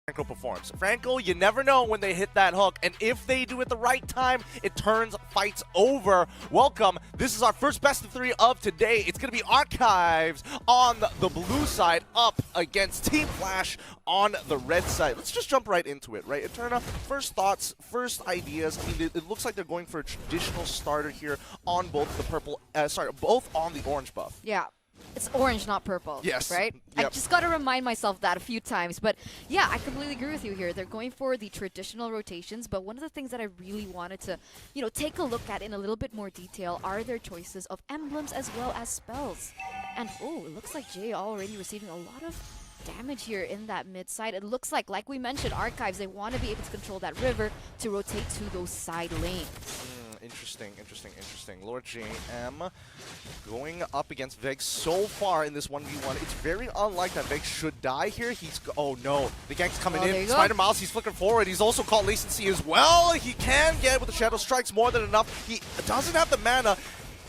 Franco performs. Franco, you never know when they hit that hook, and if they do it the right time, it turns fights over. Welcome. This is our first best of 3 of today. It's going to be Archives on the blue side up against Team Flash on the red side. Let's just jump right into it, right? Eterna, first thoughts, first ideas. I mean, it looks like they're going for a traditional starter here on both the purple, both on the orange buff. Yeah. It's orange, not purple. Yes. Right? Yep. I just got to remind myself that a few times. But yeah, I completely agree with you here. They're going for the traditional rotations. But one of the things that I really wanted to, take a look at in a little bit more detail are their choices of emblems as well as spells. And oh, it looks like Jay already receiving a lot of damage here in that mid side. It looks like we mentioned, Archives, they want to be able to control that river to rotate to those side lanes. Interesting. Lord JM going up against Vex so far in this 1v1. It's very unlikely that Vex should die here. Oh no, the gank's coming in. Spider Miles, he's flickering forward. He's also caught latency as well. He can get with the Shadow Strikes more than enough. He doesn't have the mana.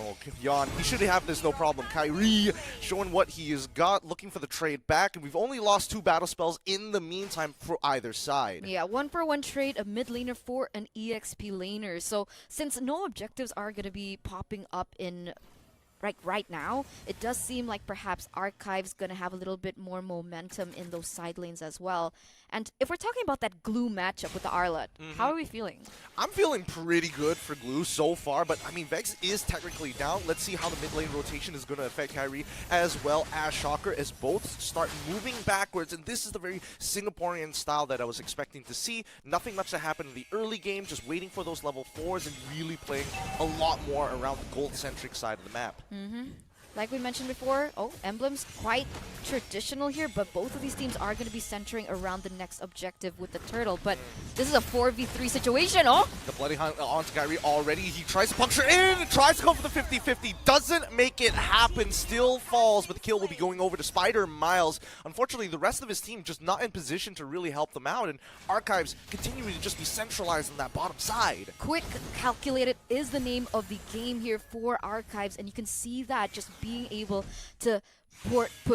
Oh, Yon, he should have this no problem. Kyrie showing what he has got, looking for the trade back, and we've only lost 2 battle spells in the meantime for either side. Yeah, 1-for-1 trade, a mid laner for an EXP laner. So since no objectives are going to be popping up in right now, it does seem like perhaps Archive's going to have a little bit more momentum in those side lanes as well. And if we're talking about that Glue matchup with the Arlet, how are we feeling? I'm feeling pretty good for Glue so far, but I mean, Vex is technically down. Let's see how the mid lane rotation is going to affect Kyrie as well as Shocker as both start moving backwards. And this is the very Singaporean style that I was expecting to see. Nothing much to happen in the early game, just waiting for those level 4s and really playing a lot more around the gold-centric side of the map. Like we mentioned before, emblems quite traditional here, but both of these teams are going to be centering around the next objective with the turtle. But this is a 4v3 situation, The Bloody Hunt onto Kyrie already. He tries to puncture in, tries to go for the 50-50, doesn't make it happen, still falls, but the kill will be going over to Spider Miles. Unfortunately, the rest of his team just not in position to really help them out, and Archives continuing to just be centralized on that bottom side. Quick Calculated is the name of the game here for Archives, and you can see that just being able to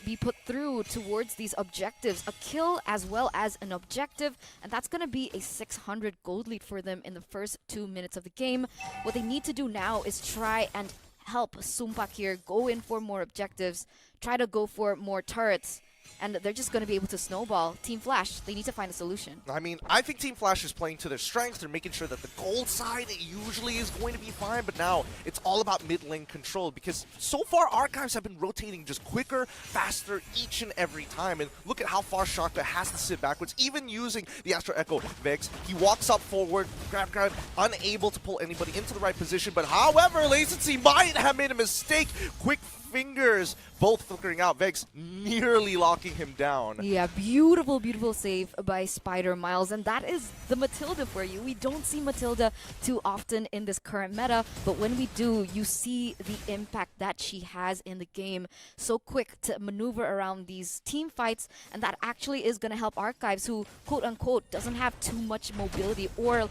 be put through towards these objectives, a kill as well as an objective, and that's going to be a 600 gold lead for them in the first 2 minutes of the game. What they need to do now is try and help Sumpak here go in for more objectives, try to go for more turrets, and they're just going to be able to snowball. Team Flash, they need to find a solution. I mean, I think Team Flash is playing to their strengths. They're making sure that the gold side usually is going to be fine, but now it's all about mid lane control because so far Archives have been rotating just quicker, faster each and every time. And look at how far Shaka has to sit backwards, even using the Astro Echo Vex. He walks up forward, grab, unable to pull anybody into the right position, but however, Lacency might have made a mistake. Quick fingers, both flickering out. Vex nearly locking him down. Yeah, beautiful save by Spider Miles, and that is the Matilda for you. We don't see Matilda too often in this current meta, but when we do, you see the impact that she has in the game. So quick to maneuver around these team fights, and that actually is going to help Archives, who quote-unquote doesn't have too much mobility or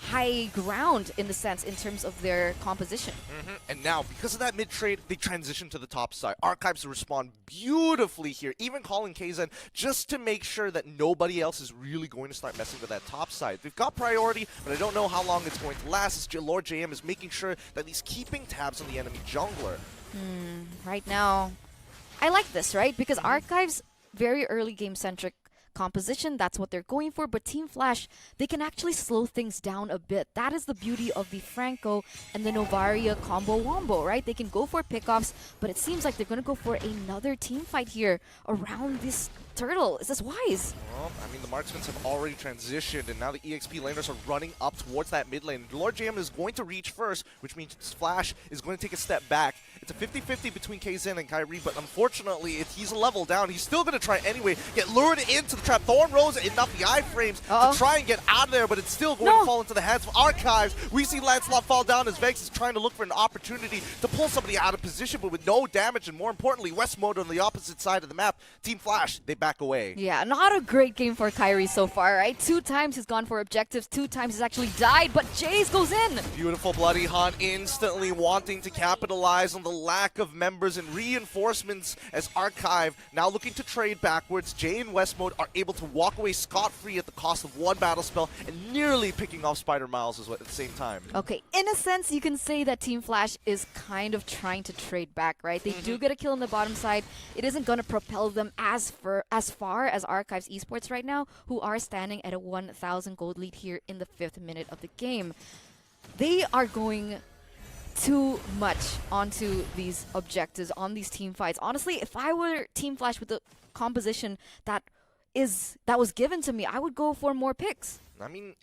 high ground in terms of their composition. And now, because of that mid-trade, they transition to the top side. Archives respond beautifully here, even calling KZen just to make sure that nobody else is really going to start messing with that top side. They've got priority, but I don't know how long it's going to last. As Lord JM is making sure that he's keeping tabs on the enemy jungler. Right now, I like this, right? Because Archives, very early game-centric composition, that's what they're going for, but Team Flash, they can actually slow things down a bit. That is the beauty of the Franco and the Novaria combo wombo, right? They can go for pickoffs, but it seems like they're going to go for another team fight here around this turtle. Is this wise? Well, I mean, the marksmen have already transitioned, and now the EXP laners are running up towards that mid lane. Lord JM is going to reach first, which means Flash is going to take a step back. It's a 50-50 between KZen and Kyrie, but unfortunately, if he's a level down, he's still going to try anyway. Get lured into the trap. Thorn Rose enough the iframes to try and get out of there, but it's still going to fall into the hands of Archives. We see Lancelot fall down as Vex is trying to look for an opportunity to pull somebody out of position, but with no damage, and more importantly, West mode on the opposite side of the map. Team Flash, they back back away. Yeah, not a great game for Kyrie so far, right? 2 times he's gone for objectives, 2 times he's actually died, but Jace goes in. Beautiful Bloody Hunt instantly wanting to capitalize on the lack of members and reinforcements as Archive now looking to trade backwards. Jay and West Mode are able to walk away scot-free at the cost of 1 battle spell and nearly picking off Spider Miles at the same time. Okay, in a sense, you can say that Team Flash is kind of trying to trade back, right? They do get a kill on the bottom side. It isn't going to propel them as far as Archives Esports right now, who are standing at a 1,000 gold lead here in the 5th minute of the game. They are going too much onto these objectives, on these team fights. Honestly, if I were Team Flash with the composition that was given to me, I would go for more picks. I mean,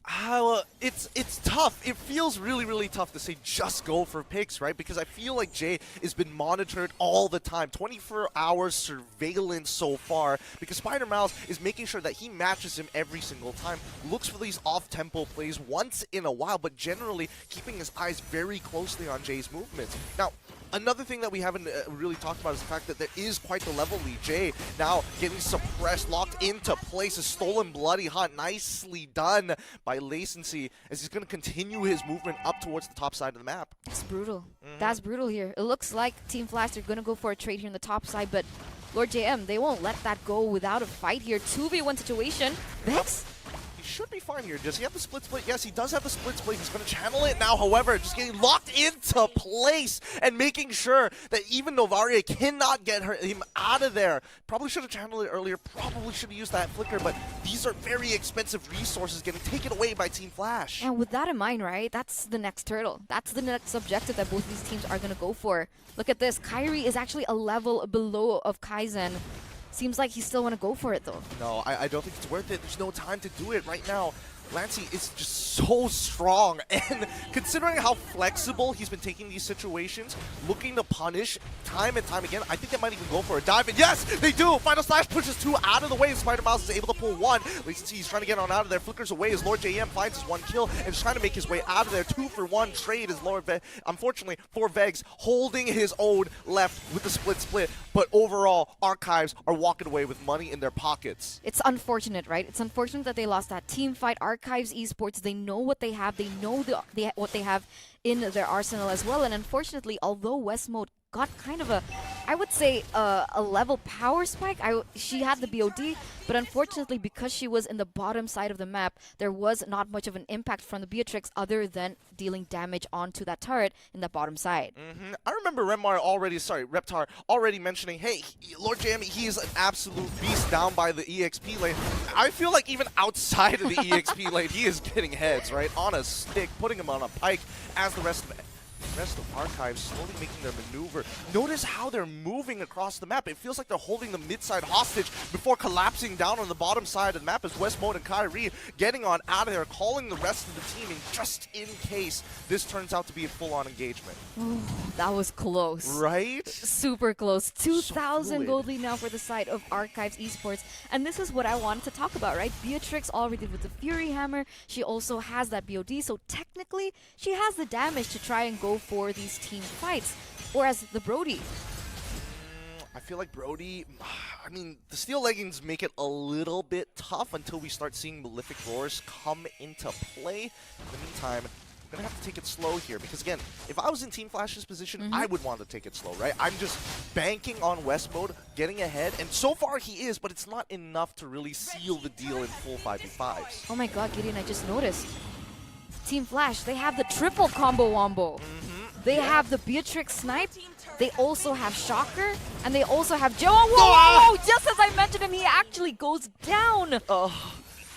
it's tough. It feels really, really tough to say just go for picks, right? Because I feel like Jay has been monitored all the time. 24 hours surveillance so far because Spider Miles is making sure that he matches him every single time. Looks for these off-tempo plays once in a while, but generally keeping his eyes very closely on Jay's movements. Now, another thing that we haven't really talked about is the fact that there is quite the level lead. Jay now getting suppressed, locked into place. A stolen Bloody Hunt. Nicely done by Lacency as he's going to continue his movement up towards the top side of the map. That's brutal. That's brutal here. It looks like Team Flash are going to go for a trade here on the top side, but Lord JM, they won't let that go without a fight here. 2v1 situation. Vex? Should be fine here. Does he have the split? Yes, he does have the split. He's going to channel it now. However, just getting locked into place and making sure that even Novaria cannot get him out of there. Probably should have channeled it earlier. Probably should have used that flicker, but these are very expensive resources getting taken away by Team Flash. And with that in mind, right, that's the next turtle. That's the next objective that both these teams are going to go for. Look at this. Kyrie is actually a level below of Kaizen. Seems like he still want to go for it, though. No, I don't think it's worth it. There's no time to do it right now. Lancey is just so strong, and considering how flexible he's been taking these situations, looking to punish time and time again, I think they might even go for a dive. And yes, they do! Final Slash pushes 2 out of the way, and Spider Miles is able to pull 1. Lacency is trying to get on out of there, flickers away as Lord JM finds his 1 kill, and is trying to make his way out of there. 2-for-1 trade as Lord unfortunately, for Vegs, holding his own left with the split, but overall, Archives are walking away with money in their pockets. It's unfortunate, right? It's unfortunate that they lost that team fight. Archives Esports, they know what they have. They know what they have in their arsenal as well. And unfortunately, although West Mode got kind of I would say, a level power spike. She had the BOD, but unfortunately, because she was in the bottom side of the map, there was not much of an impact from the Beatrix other than dealing damage onto that turret in the bottom side. I remember Reptar already mentioning, hey, Lord JM, he is an absolute beast down by the EXP lane. I feel like even outside of the EXP lane, he is getting heads, right? On a stick, putting him on a pike as the rest of Archives slowly making their maneuver. Notice how they're moving across the map. It feels like they're holding the mid side hostage before collapsing down on the bottom side of the map as West Mode and Kyrie getting on out of there, calling the rest of the team in just in case this turns out to be a full-on engagement. Ooh, that was close. Right? Super close. 2,000 So gold lead now for the side of Archives Esports. And this is what I wanted to talk about, right? Beatrix already with the Fury Hammer. She also has that BOD, so technically she has the damage to try and go for these team fights. Whereas the Brody, I feel like Brody, I mean, the steel leggings make it a little bit tough until we start seeing Malefic Roars come into play. In the meantime, I'm going to have to take it slow here because, again, if I was in Team Flash's position, I would want to take it slow, right? I'm just banking on West Mode, getting ahead, and so far he is, but it's not enough to really seal the deal in full 5v5s. oh my god, Gideon, I just noticed. Team Flash, they have the triple combo wombo. They have the Beatrix snipe, they also have Shocker, and they also have Joe. Whoa! Just as I mentioned him, he actually goes down.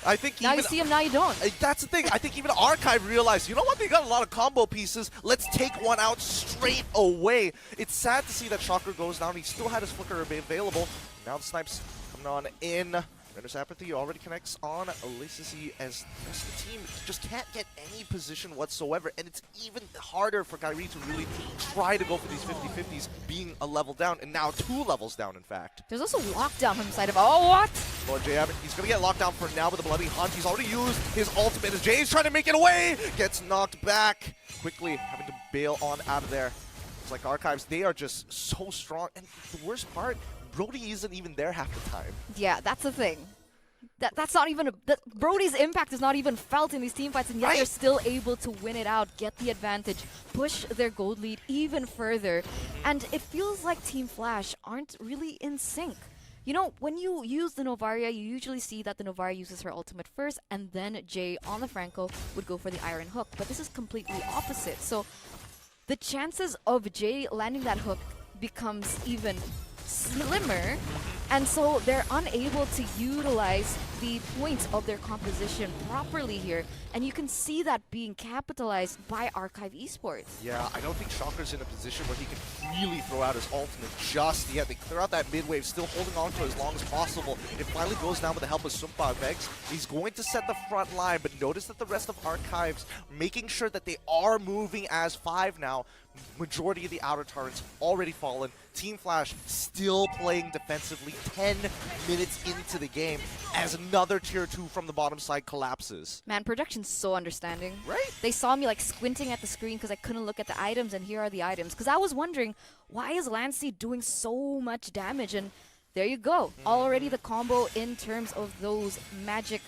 I think now you see him, now you don't. That's the thing. I think even Archive realized, you know what? They got a lot of combo pieces. Let's take one out straight away. It's sad to see that Shocker goes down. He still had his flicker available. Now the snipes coming on in. Render's Apathy already connects on Lacency as the rest of the team just can't get any position whatsoever, and it's even harder for Kyrie to really try to go for these 50-50s, being a level down, and now 2 levels down, in fact. There's also lockdown from the side of, oh, what? Lord JM, he's going to get locked down for now with the Bloody Hunt. He's already used his ultimate as Jay's trying to make it away, gets knocked back, quickly having to bail on out of there. It's like Archives, they are just so strong, and the worst part, Brody isn't even there half the time. Yeah, that's the thing. That's not even Brody's impact is not even felt in these team fights, and yet they're still able to win it out, get the advantage, push their gold lead even further. And it feels like Team Flash aren't really in sync. You know, when you use the Novaria, you usually see that the Novaria uses her ultimate first, and then Jay on the Franco would go for the Iron Hook. But this is completely opposite. So the chances of Jay landing that hook becomes even slimmer, and so they're unable to utilize the points of their composition properly here, and you can see that being capitalized by Archive Esports. Yeah, I don't think Shocker's in a position where he can really throw out his ultimate just yet. They clear out that mid wave, still holding on to it as long as possible. It finally goes down with the help of Sumpa Vex. He's going to set the front line, but notice that the rest of Archives making sure that they are moving as 5 now. Majority of the outer turrets already fallen. Team Flash still playing defensively 10 minutes into the game as another tier 2 from the bottom side collapses. Man, production's so understanding. Right? They saw me like squinting at the screen because I couldn't look at the items, and here are the items. Because I was wondering, why is Lancey doing so much damage? And there you go. Already the combo in terms of those magic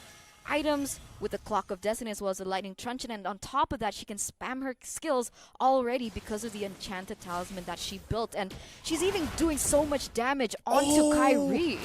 items with the Clock of Destiny as well as the Lightning Truncheon, and on top of that she can spam her skills already because of the enchanted talisman that she built, and she's even doing so much damage onto Kyrie.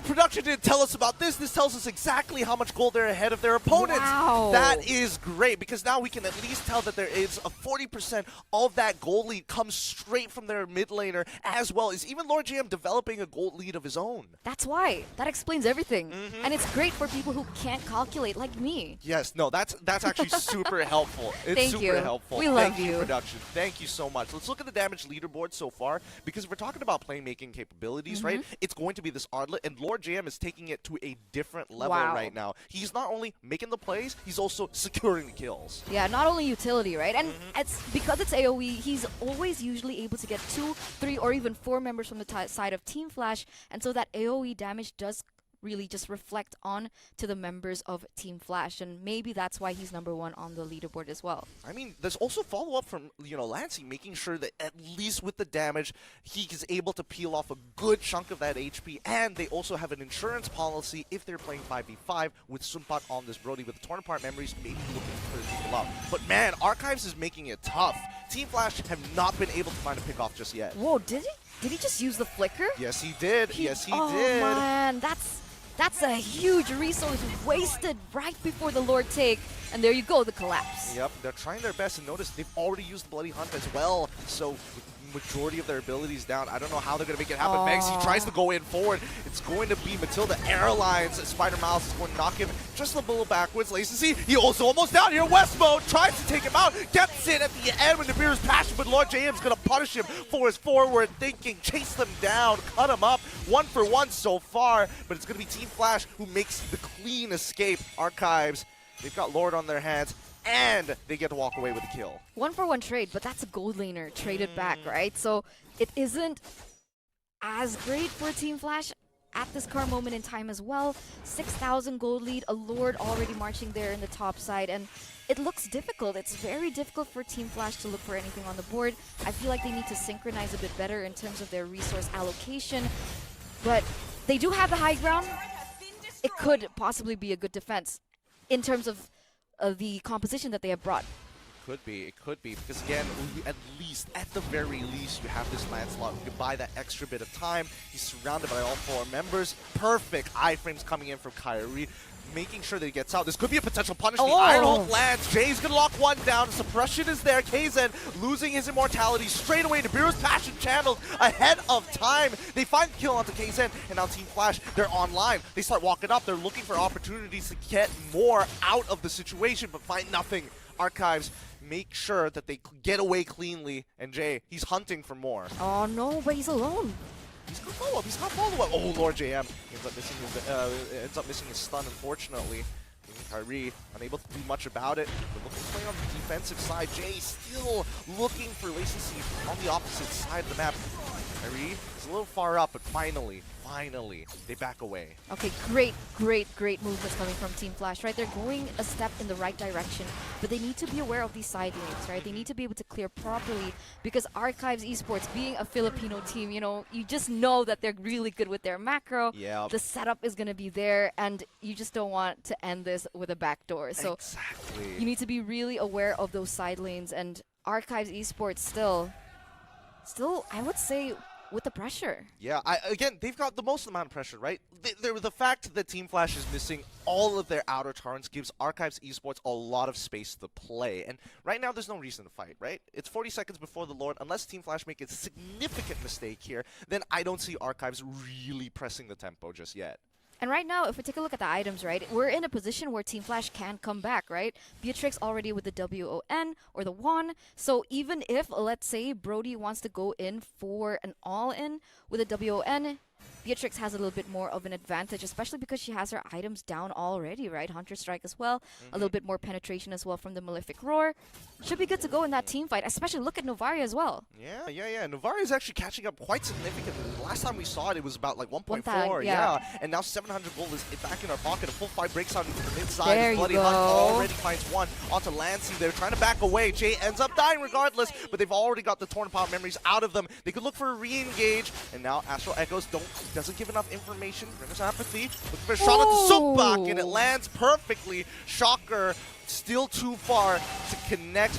Production didn't tell us about this. This tells us exactly how much gold they're ahead of their opponents. Wow. That is great, because now we can at least tell that there is a 40% of that gold lead comes straight from their mid laner, as well as even Lord GM developing a gold lead of his own. That's why. That explains everything. And it's great for people who can't calculate like me. Yes, no, that's actually super helpful. It's Thank super you. helpful. We love Thank you. production. Thank you so much. Let's look at the damage leaderboard so far, because if we're talking about playmaking capabilities, right, it's going to be this Audlet, and Lord JM is taking it to a different level right now. He's not only making the plays, he's also securing the kills. Yeah, not only utility, right? And it's because it's AoE, he's always usually able to get 2, 3, or even 4 members from the side of Team Flash, and so that AoE damage does really just reflect on to the members of Team Flash, and maybe that's why he's #1 on the leaderboard as well. I mean, there's also follow-up from, Lancey, making sure that at least with the damage, he is able to peel off a good chunk of that HP, and they also have an insurance policy if they're playing 5v5 with Sumpat on this Brody. With the torn apart memories, maybe looking to put people out. But man, Archives is making it tough. Team Flash have not been able to find a pick-off just yet. Whoa, did he? Did he just use the flicker? Yes, he did. Yes, he did. Oh man, that's a huge resource wasted right before the Lord take, and there you go, the collapse. Yep, they're trying their best, and notice they've already used the Bloody Hunt as well, so majority of their abilities down. I don't know how they're going to make it happen. Vex, he tries to go in forward. It's going to be Matilda Airlines. Spider Mouse is going to knock him just a little backwards. Lacency, he also almost down here. West Mode tries to take him out. Gets it at the end when the beer is passion, but Lord JM's going to punish him for his forward thinking. Chase them down, cut him up. 1 for 1 so far, but it's going to be Team Flash who makes the clean escape. Archives, they've got Lord on their hands, and they get to walk away with a kill. 1 for 1 trade, but that's a gold laner traded back, right? So it isn't as great for Team Flash at this current moment in time as well. 6,000 gold lead, a Lord already marching there in the top side, and it looks difficult. It's very difficult for Team Flash to look for anything on the board. I feel like they need to synchronize a bit better in terms of their resource allocation, but they do have the high ground. It could possibly be a good defense in terms of the composition that they have brought. It could be, because again, at the very least, you have this Lancelot who can buy that extra bit of time. He's surrounded by all 4 members. Perfect iframes coming in from Kyrie, making sure that he gets out. This could be a potential punish. The Iron Hook lands. Jay's gonna lock 1 down. Suppression is there. KZen losing his immortality straight away. Nibiru's passion channeled ahead of time. They find the kill onto KZen, and now Team Flash, they're online. They start walking up. They're looking for opportunities to get more out of the situation, but find nothing. Archives make sure that they get away cleanly, and Jay, he's hunting for more. Oh no, but he's alone. He's got follow-up. He's got follow-up. Oh, Lord JM ends up missing his stun, unfortunately. Kyrie unable to do much about it. But looking to play on the defensive side. Jay still looking for latency on the opposite side of the map. Kyrie is a little far up, but finally, they back away. Okay, great movements coming from Team Flash, right? They're going a step in the right direction, but they need to be aware of these side lanes, right? They need to be able to clear properly because Archives Esports, being a Filipino team, you know, you just know that they're really good with their macro. Yeah. The setup is going to be there, and you just don't want to end this with a backdoor. So exactly. you need to be really aware of those side lanes, and Archives Esports still, I would say, with the pressure. Yeah, again, they've got the most amount of pressure, right? The fact that Team Flash is missing all of their outer turns gives Archives Esports a lot of space to play. And right now, there's no reason to fight, right? It's 40 seconds before the Lord. Unless Team Flash make a significant mistake here, then I don't see Archives really pressing the tempo just yet. And right now, if we take a look at the items, right, we're in a position where Team Flash can come back, right? Beatrix already with the WON or the WON. So even if, let's say, Brody wants to go in for an all-in with a WON, Beatrix has a little bit more of an advantage, especially because she has her items down already, right? Hunter Strike as well, a little bit more penetration as well from the Malefic Roar. Should be good to go in that team fight, especially look at Novaria as well. Yeah. Novaria is actually catching up quite significantly. The last time we saw it, it was about like 1.4. Yeah. And now 700 gold is back in our pocket. A full fight breaks out into the mid-side. There Bloody you Hunt go. already finds one onto Lancey. They're trying to back away. Jay ends up dying regardless, but they've already got the Torn Apart memories out of them. They could look for a re-engage, and now Astral Echoes doesn't give enough information. Grimace Apathy looking for a shot at the Sukbak, and it lands perfectly. Shocker, still too far to connect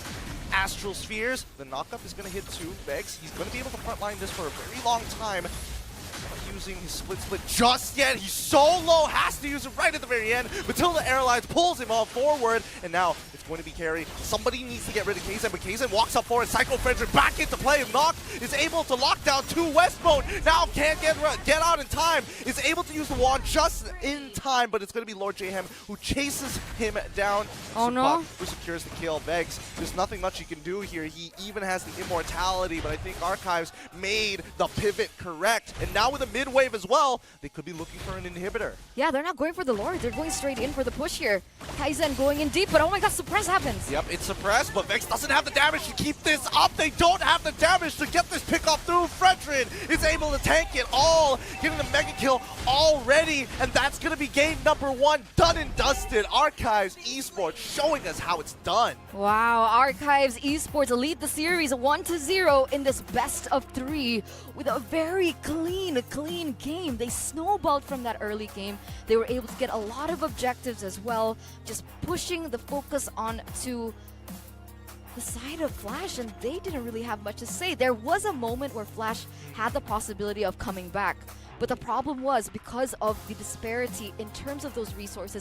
Astral Spheres. The knockup is going to hit two. Begs, he's going to be able to frontline this for a very long time. Not using his split just yet. He's so low, has to use it right at the very end. Matilda Airlines pulls him all forward, and now it's going to be carry. Somebody needs to get rid of Kaizen, but Kaizen walks up forward. Psycho Frederick back into play. Noct is able to lock down two West mode. Now can't get out in time. Is able to use the wand just in time, but it's going to be Lord Jayhem who chases him down. Oh no! Who secures the kill. Begs, there's nothing much he can do here. He even has the immortality, but I think Archives made the pivot correct. And now with a mid wave as well, they could be looking for an inhibitor. Yeah, they're not going for the Lord. They're going straight in for the push here. Kaizen going in deep, but oh my god, suppress happens. Yep, it's suppressed, but Vex doesn't have the damage to keep this up. They don't have the damage to get this pick off through. Fredrin is able to tank it all, getting the mega kill already, and that's going to be game number one, done and dusted. Archives Esports showing us how it's done. Wow, Archives Esports lead the series 1-0 in this best of 3 with a very clean game. They snowballed from that early game. They were able to get a lot of objectives as well, just pushing the focus on to the side of Flash, and they didn't really have much to say. There was a moment where Flash had the possibility of coming back, but the problem was because of the disparity in terms of those resources